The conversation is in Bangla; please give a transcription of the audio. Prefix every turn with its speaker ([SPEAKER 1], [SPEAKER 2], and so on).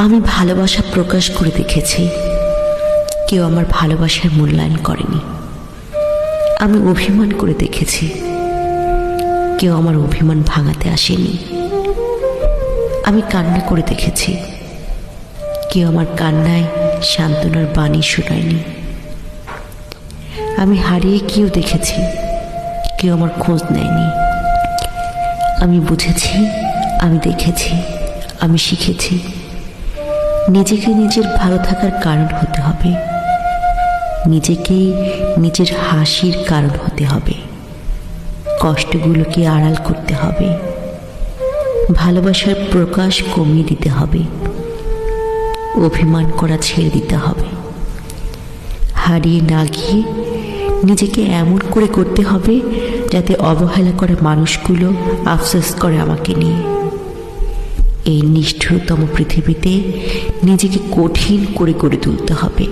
[SPEAKER 1] আমি ভালোবাসা প্রকাশ করে দেখেছি, কেউ আমার ভালোবাসার মূল্যায়ন করেনি। আমি অভিমান করে দেখেছি, কেউ আমার অভিমান ভাঙাতে আসেনি। আমি কান্না করে দেখেছি, কেউ আমার কান্নায় সান্ত্বনার বাণী শোনায়নি। আমি হারিয়ে গিয়েও দেখেছি, কেউ আমার খোঁজ নেয়নি। আমি বুঝেছি, আমি দেখেছি, আমি শিখেছি, নিজেকে নিজের ভালো থাকার কারণ হতে হবে, নিজেকেই নিজের হাসির কারণ হতে হবে, কষ্টগুলোকে আড়াল করতে হবে, ভালোবাসার প্রকাশ কমিয়ে দিতে হবে, অভিমান করা ছেড়ে দিতে হবে। হারিয়ে না গিয়ে নিজেকে এমন করে করতে হবে যাতে অবহেলা করা মানুষগুলো আফসোস করে আমাকে নিয়ে। এই নিষ্ঠুরতম পৃথিবীতে নিজেকে কঠিন করে গড়ে তুলতে হবে।